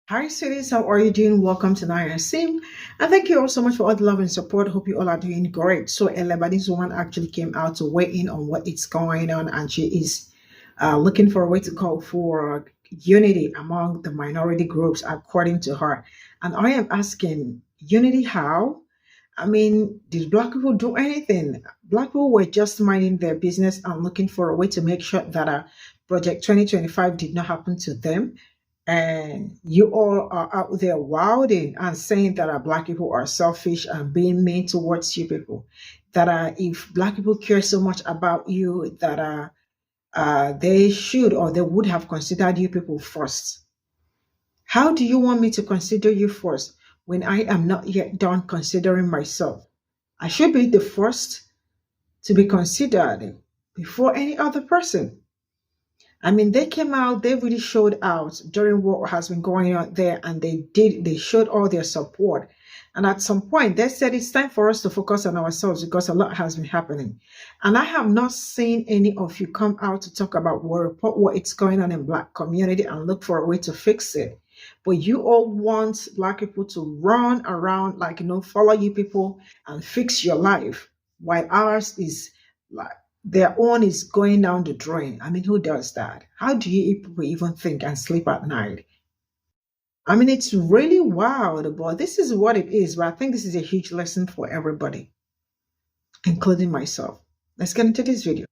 Hi, cities. How are you doing? Welcome to Nuance. And thank you all so much for all the love and support. Hope you all are doing great. So, a Lebanese woman actually came out to weigh in on what is going on, and she is looking for a way to call for unity among the minority groups, according to her. And I am asking, unity how? I mean, did Black people do anything? Black people were just minding their business and looking for a way to make sure that Project 2025 did not happen to them. And you all are out there wilding and saying that Black people are selfish and being mean towards you people. That if Black people care so much about you, that they should or they would have considered you people first. How do you want me to consider you first when I am not yet done considering myself? I should be the first to be considered before any other person. I mean, they came out, they really showed out during what has been going on there, and they showed all their support. And at some point, they said it's time for us to focus on ourselves because a lot has been happening. And I have not seen any of you come out to talk about what report what it's going on in Black community and look for a way to fix it. But you all want Black people to run around like follow you people and fix your life, while ours is like their own is going down the drain. I mean, who does that? How do you people even think and sleep at night? I mean, it's really wild, but this is what it is. But I think this is a huge lesson for everybody, including myself. Let's get into this video.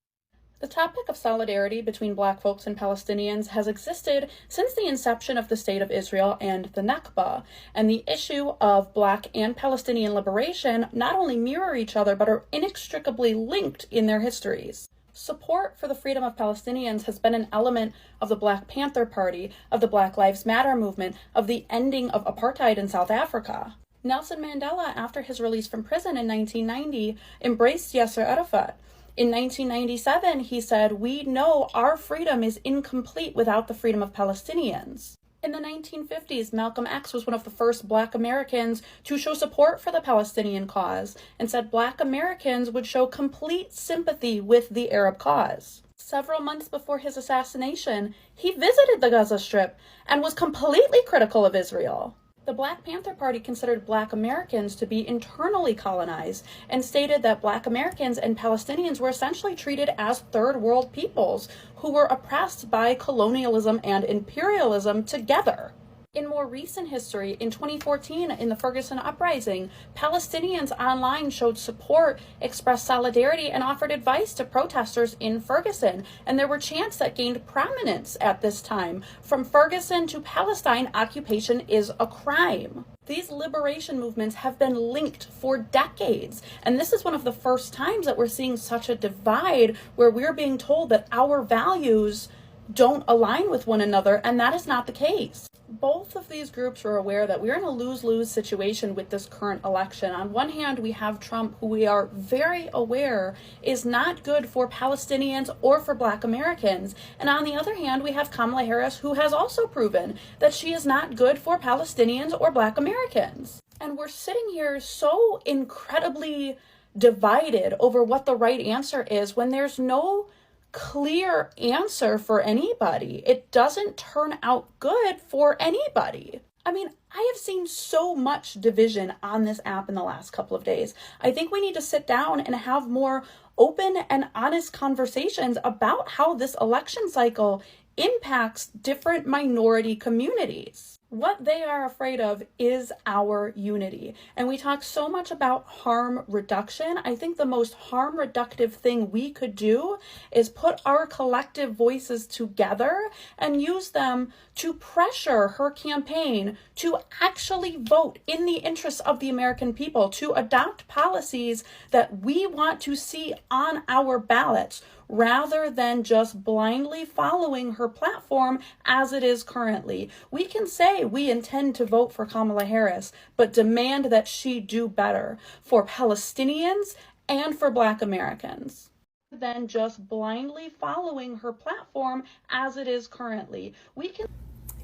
The topic of solidarity between Black folks and Palestinians has existed since the inception of the State of Israel and the Nakba, and the issue of Black and Palestinian liberation not only mirror each other but are inextricably linked in their histories. Support for the freedom of Palestinians has been an element of the Black Panther Party, of the Black Lives Matter movement, of the ending of apartheid in South Africa. Nelson Mandela, after his release from prison in 1990, embraced Yasser Arafat. In 1997, he said, "We know our freedom is incomplete without the freedom of Palestinians." In the 1950s, Malcolm X was one of the first Black Americans to show support for the Palestinian cause and said Black Americans would show complete sympathy with the Arab cause. Several months before his assassination, he visited the Gaza Strip and was completely critical of Israel. The Black Panther Party considered Black Americans to be internally colonized and stated that Black Americans and Palestinians were essentially treated as third world peoples who were oppressed by colonialism and imperialism together. In more recent history, in 2014, in the Ferguson Uprising, Palestinians online showed support, expressed solidarity, and offered advice to protesters in Ferguson. And there were chants that gained prominence at this time. From Ferguson to Palestine, occupation is a crime. These liberation movements have been linked for decades. And this is one of the first times that we're seeing such a divide where we're being told that our values don't align with one another, and that is not the case. Both of these groups are aware that we're in a lose-lose situation with this current election. On one hand, we have Trump, who we are very aware is not good for Palestinians or for Black Americans. And on the other hand, we have Kamala Harris, who has also proven that she is not good for Palestinians or Black Americans. And we're sitting here so incredibly divided over what the right answer is when there's no clear answer for anybody. It doesn't turn out good for anybody. I mean, I have seen so much division on this app in the last couple of days. I think we need to sit down and have more open and honest conversations about how this election cycle impacts different minority communities. What they are afraid of is our unity. And we talk so much about harm reduction. I think the most harm reductive thing we could do is put our collective voices together and use them to pressure her campaign to actually vote in the interests of the American people, to adopt policies that we want to see on our ballots, rather than just blindly following her platform as it is currently. We can say we intend to vote for Kamala Harris, but demand that she do better for Palestinians and for Black Americans than just blindly following her platform as it is currently. We can.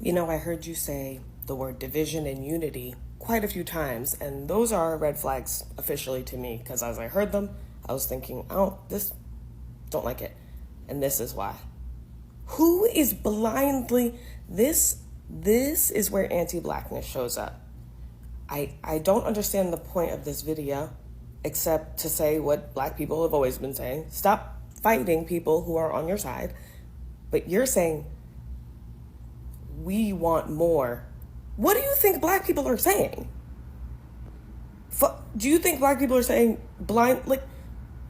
I heard you say the word division and unity quite a few times, and those are red flags officially to me, because as I heard them, I was thinking, oh, this don't like it, and this is why. Who is blindly this This is where anti-Blackness shows up. I don't understand the point of this video, except to say what Black people have always been saying. Stop fighting people who are on your side. But you're saying, we want more. What do you think Black people are saying? Do you think Black people are saying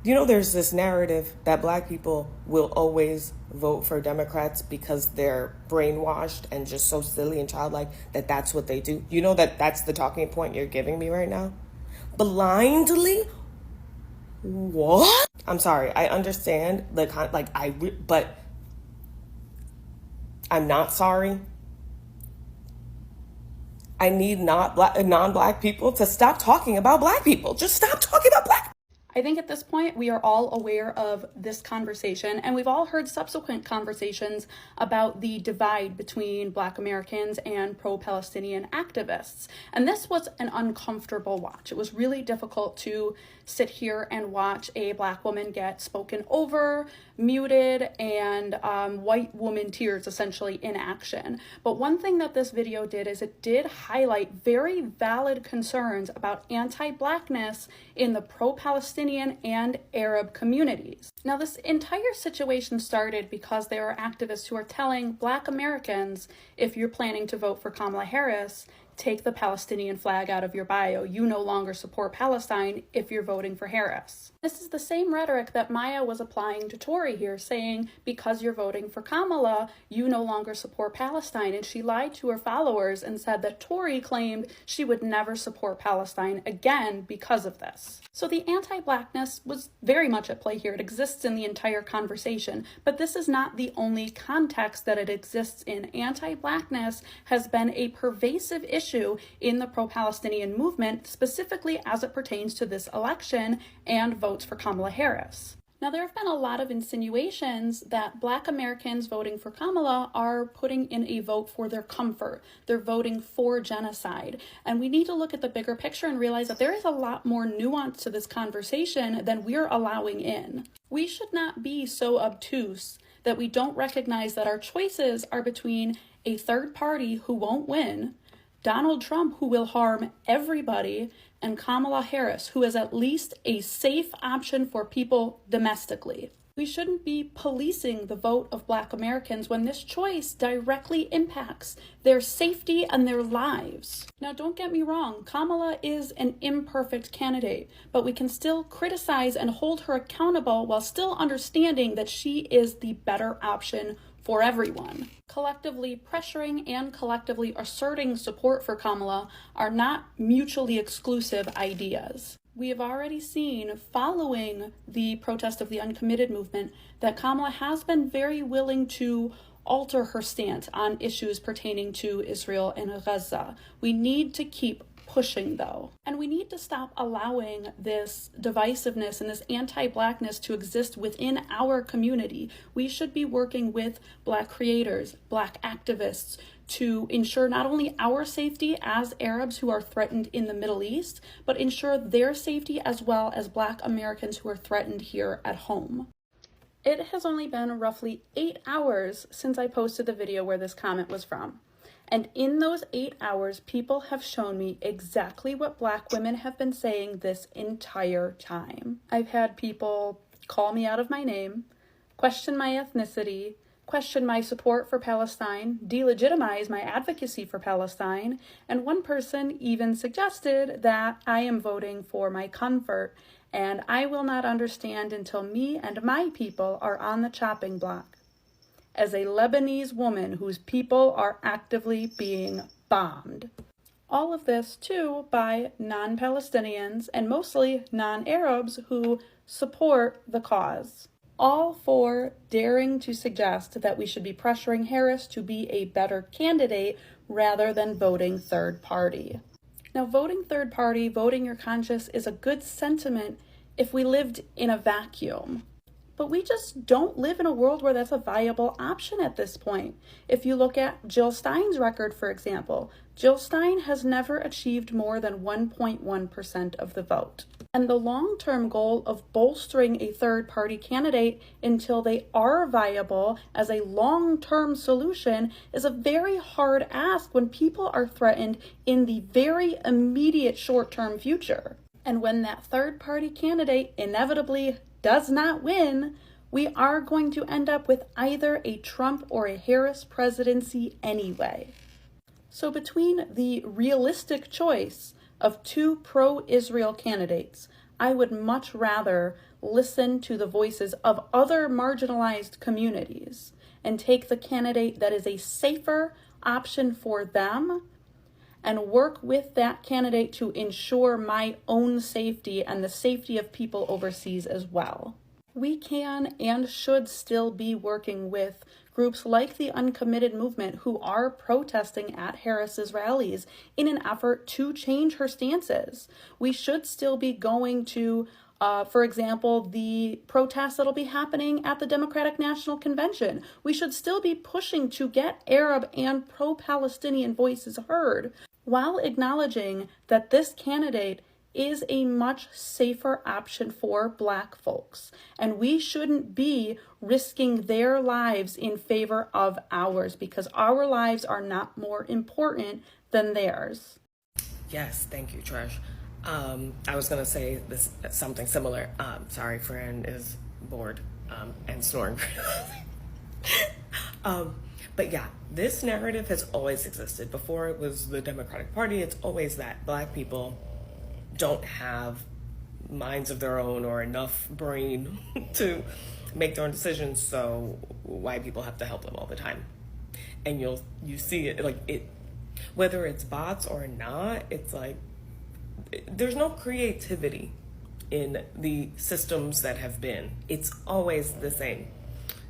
there's this narrative that Black people will always vote for Democrats because they're brainwashed and just so silly and childlike that that's what they do. You know that's the talking point you're giving me right now? Blindly? What? I'm sorry. I understand but I'm not sorry. I need non-Black people to stop talking about Black people. Just stop talking about Black people. I think at this point we are all aware of this conversation, and we've all heard subsequent conversations about the divide between Black Americans and pro-Palestinian activists. And this was an uncomfortable watch. It was really difficult to sit here and watch a Black woman get spoken over, muted, and white woman tears essentially in action. But one thing that this video did is it did highlight very valid concerns about anti-Blackness in the pro-Palestinian and Arab communities. Now, this entire situation started because there are activists who are telling Black Americans, if you're planning to vote for Kamala Harris, take the Palestinian flag out of your bio. You no longer support Palestine if you're voting for Harris. This is the same rhetoric that Maya was applying to Tori here, saying because you're voting for Kamala, you no longer support Palestine. And she lied to her followers and said that Tori claimed she would never support Palestine again because of this. So the anti-Blackness was very much at play here. It exists in the entire conversation, but this is not the only context that it exists in. Anti-Blackness has been a pervasive issue in the pro-Palestinian movement, specifically as it pertains to this election and votes for Kamala Harris. Now, there have been a lot of insinuations that Black Americans voting for Kamala are putting in a vote for their comfort. They're voting for genocide. And we need to look at the bigger picture and realize that there is a lot more nuance to this conversation than we're allowing in. We should not be so obtuse that we don't recognize that our choices are between a third party who won't win, Donald Trump, who will harm everybody, and Kamala Harris, who is at least a safe option for people domestically. We shouldn't be policing the vote of Black Americans when this choice directly impacts their safety and their lives. Now, don't get me wrong, Kamala is an imperfect candidate, but we can still criticize and hold her accountable while still understanding that she is the better option for everyone. Collectively pressuring and collectively asserting support for Kamala are not mutually exclusive ideas. We have already seen, following the protest of the uncommitted movement, that Kamala has been very willing to alter her stance on issues pertaining to Israel and Gaza. We need to keep pushing, though. And we need to stop allowing this divisiveness and this anti-Blackness to exist within our community. We should be working with Black creators, Black activists, to ensure not only our safety as Arabs who are threatened in the Middle East, but ensure their safety as well as Black Americans who are threatened here at home. It has only been roughly 8 hours since I posted the video where this comment was from. And in those 8 hours, people have shown me exactly what Black women have been saying this entire time. I've had people call me out of my name, question my ethnicity, question my support for Palestine, delegitimize my advocacy for Palestine, and one person even suggested that I am voting for my comfort, and I will not understand until me and my people are on the chopping block. As a Lebanese woman whose people are actively being bombed. All of this, too, by non-Palestinians and mostly non-Arabs who support the cause. All for daring to suggest that we should be pressuring Harris to be a better candidate rather than voting third party. Now, voting third party, voting your conscience is a good sentiment if we lived in a vacuum. But we just don't live in a world where that's a viable option at this point. If you look at Jill Stein's record, for example, Jill Stein has never achieved more than 1.1% of the vote. And the long-term goal of bolstering a third-party candidate until they are viable as a long-term solution is a very hard ask when people are threatened in the very immediate short-term future. And when that third-party candidate inevitably does not win, we are going to end up with either a Trump or a Harris presidency anyway. So between the realistic choice of two pro-Israel candidates, I would much rather listen to the voices of other marginalized communities and take the candidate that is a safer option for them and work with that candidate to ensure my own safety and the safety of people overseas as well. We can and should still be working with groups like the Uncommitted Movement who are protesting at Harris's rallies in an effort to change her stances. We should still be going to, for example, the protests that'll be happening at the Democratic National Convention. We should still be pushing to get Arab and pro-Palestinian voices heard, while acknowledging that this candidate is a much safer option for Black folks. And we shouldn't be risking their lives in favor of ours because our lives are not more important than theirs. Yes, thank you, Trish. I was gonna say this something similar. Sorry, Fran is bored and snoring. But yeah, this narrative has always existed. Before it was the Democratic Party, it's always that Black people don't have minds of their own or enough brain to make their own decisions, so white people have to help them all the time. And you see it, like, it, whether it's bots or not, it's like there's no creativity in the systems that have been. It's always the same.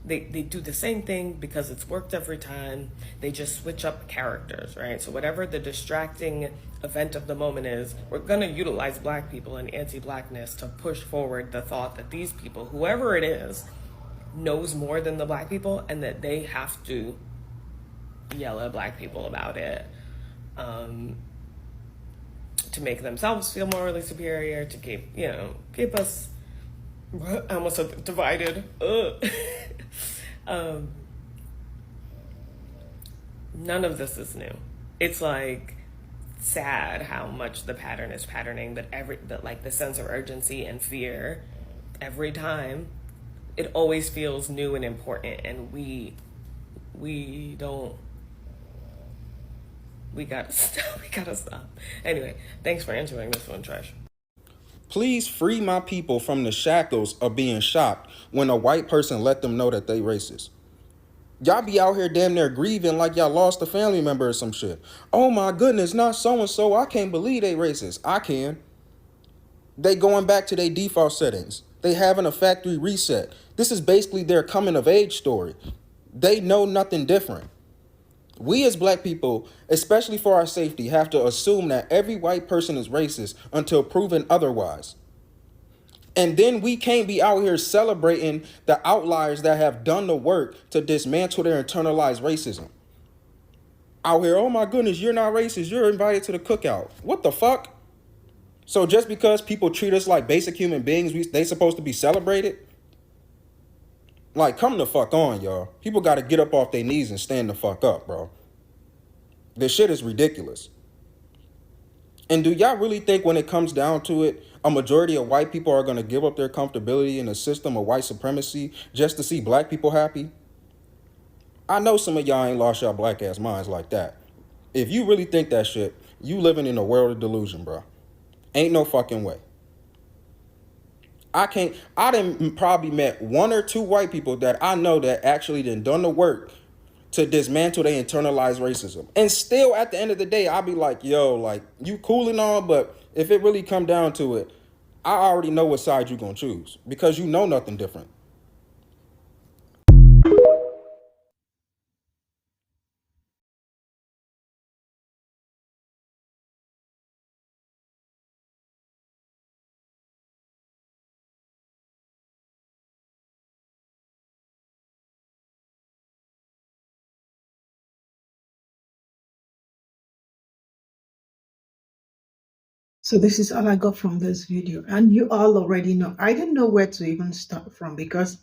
They do the same thing because it's worked every time. They just switch up characters, right? So whatever the distracting event of the moment is, we're gonna utilize Black people and anti-Blackness to push forward the thought that these people, whoever it is, knows more than the Black people and that they have to yell at Black people about it to make themselves feel morally superior, to keep us almost divided. None of this is new. It's like sad how much the pattern is patterning, that like the sense of urgency and fear every time, it always feels new and important, and we gotta stop. Anyway, thanks for answering this one, Trish. Please free my people from the shackles of being shocked when a white person let them know that they racist. Y'all be out here damn near grieving like y'all lost a family member or some shit. Oh my goodness, not so-and-so. I can't believe they racist. I can. They going back to their default settings. They having a factory reset. This is basically their coming of age story. They know nothing different. We as Black people, especially for our safety, have to assume that every white person is racist until proven otherwise. And then we can't be out here celebrating the outliers that have done the work to dismantle their internalized racism. Out here, oh my goodness, you're not racist, you're invited to the cookout. What the fuck? So just because people treat us like basic human beings, they supposed to be celebrated? Like, come the fuck on, y'all. People got to get up off their knees and stand the fuck up, bro. This shit is ridiculous. And do y'all really think when it comes down to it, a majority of white people are going to give up their comfortability in a system of white supremacy just to see Black people happy? I know some of y'all ain't lost y'all Black ass minds like that. If you really think that shit, you living in a world of delusion, bro. Ain't no fucking way. I done probably met one or two white people that I know that actually done the work to dismantle their internalized racism. And still at the end of the day, I'll be like, yo, like, you cool and all, but if it really come down to it, I already know what side you gonna choose because you know nothing different. So this is all I got from this video. And you all already know, I didn't know where to even start from because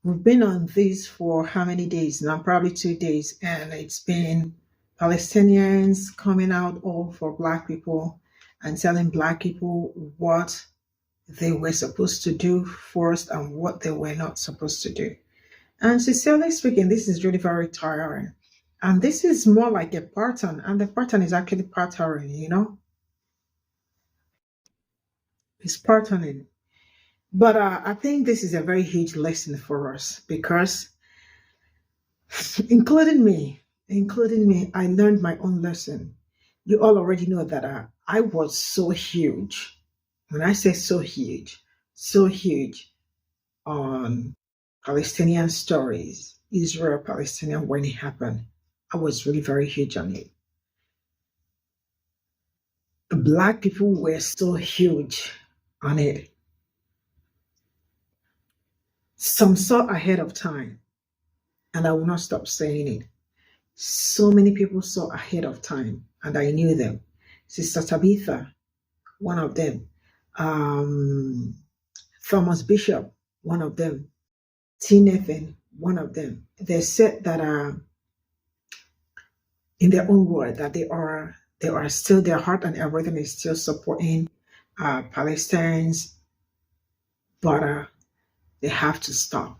we've been on this for how many days now? Probably 2 days. And it's been Palestinians coming out all for Black people and telling Black people what they were supposed to do first and what they were not supposed to do. And sincerely speaking, this is really very tiring. And this is more like a pattern, and the pattern is actually patterning, It's patterning. But I think this is a very huge lesson for us because, including me, I learned my own lesson. You all already know that I was so huge. When I say so huge on Palestinian stories, Israel Palestinian when it happened. I was really very huge on it. Black people were so huge on it. Some saw ahead of time, and I will not stop saying it. So many people saw ahead of time, and I knew them. Sister Tabitha, one of them. Thomas Bishop, one of them. T. Nathan, one of them. They said that in their own word that they are still, their heart and everything is still supporting Palestinians, but they have to stop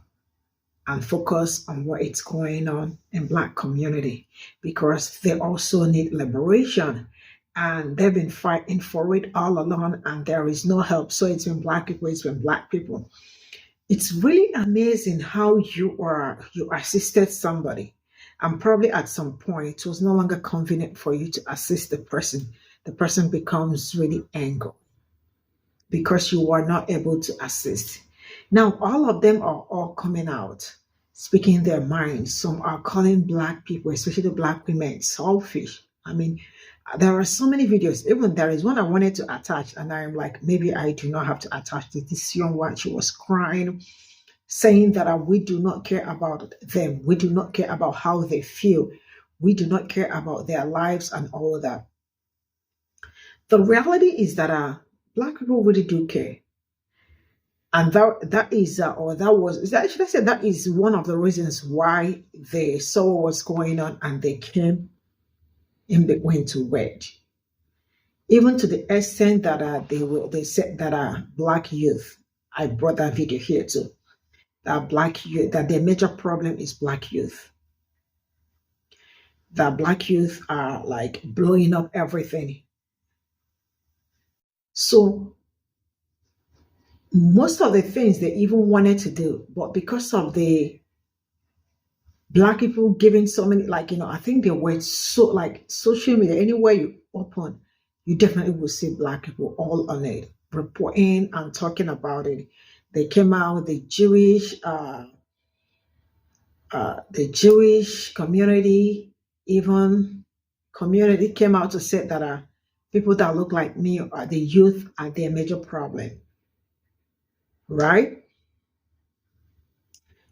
and focus on what is going on in Black community because they also need liberation, and they've been fighting for it all along, and there is no help. So it's been Black people, it's been Black people. It's really amazing how you assisted somebody, and probably at some point it was no longer convenient for you to assist the person. The person becomes really angry because you were not able to assist. Now, all of them are all coming out, speaking their minds. Some are calling Black people, especially Black women, selfish. I mean, there are so many videos. Even there is one I wanted to attach, and I'm like, maybe I do not have to attach this. This young one, she was crying, saying that we do not care about them. We do not care about how they feel. We do not care about their lives and all that. The reality is that Black people really do care. And that is, or that was, should I say, that is one of the reasons why they saw what's going on and they came in between to wedge. Even to the extent that they said that Black youth, I brought that video here too, that Black youth, that their major problem is Black youth. That Black youth are like blowing up everything. So most of the things they even wanted to do, but because of the Black people giving so many, I think they were so, like, social media, anywhere you open, you definitely will see Black people all on it, reporting and talking about it. They came out, the Jewish community, even community came out to say that people that look like me, the youth, are their major problem. Right?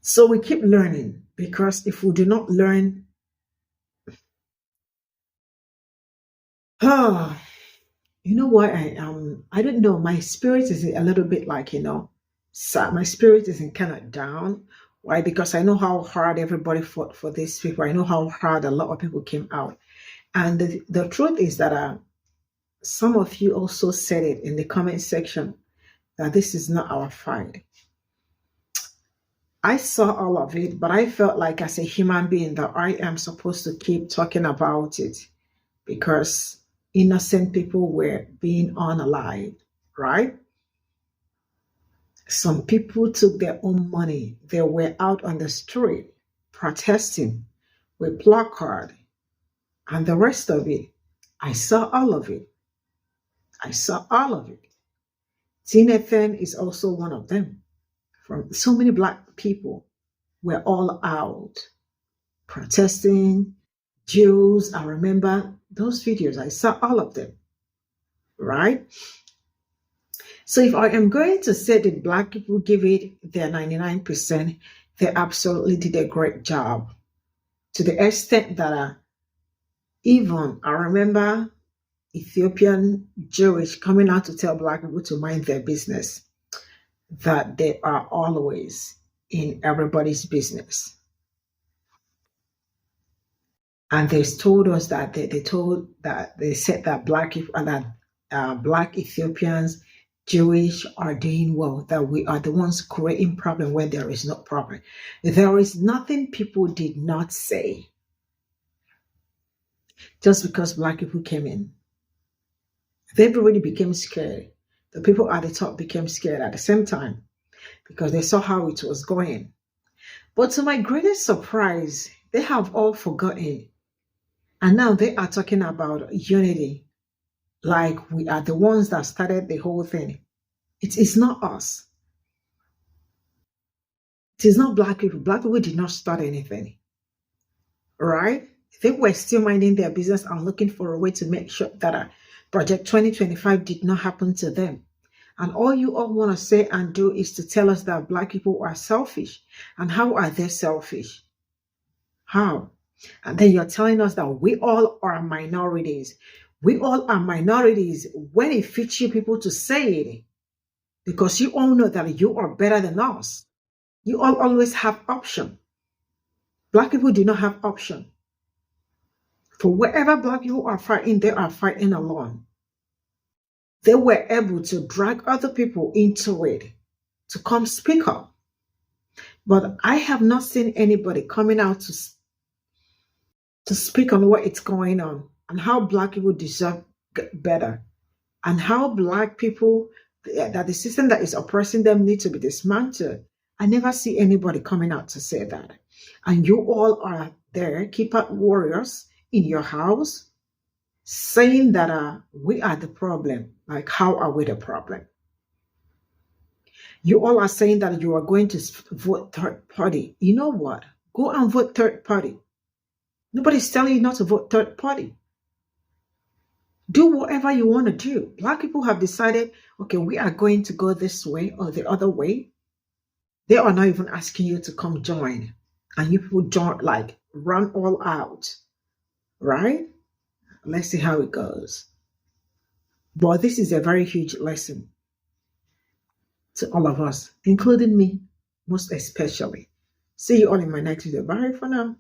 So we keep learning, because if we do not learn, you know what, I don't know, my spirit is a little bit like, sad. My spirit is kind of down. Why? Because I know how hard everybody fought for these people. I know how hard a lot of people came out. And the truth is that some of you also said it in the comment section, that this is not our fight. I saw all of it, but I felt like as a human being that I am supposed to keep talking about it, because innocent people were being unalived, right? Some people took their own money. They were out on the street protesting with placard and the rest of it. I saw all of it. I saw all of it. Nathan is also one of them. From so many Black people were all out protesting. Jews, I remember those videos. I saw all of them, right? So if I am going to say that Black people give it their 99%, they absolutely did a great job, to the extent that even I remember Ethiopian Jewish coming out to tell black people to mind their business, that they are always in everybody's business. And they told us that they said that black Ethiopians, Jewish are doing well, that we are the ones creating problem when there is no problem. There is nothing people did not say just because black people came in. Everybody became scared. The people at the top became scared at the same time because they saw how it was going. But to my greatest surprise, they have all forgotten. And now they are talking about unity, like we are the ones that started the whole thing. It is not us. It is not black people. Black people did not start anything, right? They were still minding their business and looking for a way to make sure that Project 2025 did not happen to them. And all you all want to say and do is to tell us that black people are selfish. And how are they selfish? How? And then you're telling us that we all are minorities. We all are minorities when it fits you people to say it. Because you all know that you are better than us. You all always have option. Black people do not have option. For wherever black people are fighting, they are fighting alone. They were able to drag other people into it to come speak up. But I have not seen anybody coming out to speak on what is going on and how black people deserve better and how black people, that the system that is oppressing them need to be dismantled. I never see anybody coming out to say that. And you all are there, keypad warriors in your house, saying that we are the problem. Like, how are we the problem? You all are saying that you are going to vote third party. You know what? Go and vote third party. Nobody's telling you not to vote third party. Do whatever you want to do. Black people have decided, okay, we are going to go this way or the other way. They are not even asking you to come join. And you people don't run all out. Right? Let's see how it goes. But this is a very huge lesson to all of us, including me, most especially. See you all in my next video. Bye for now.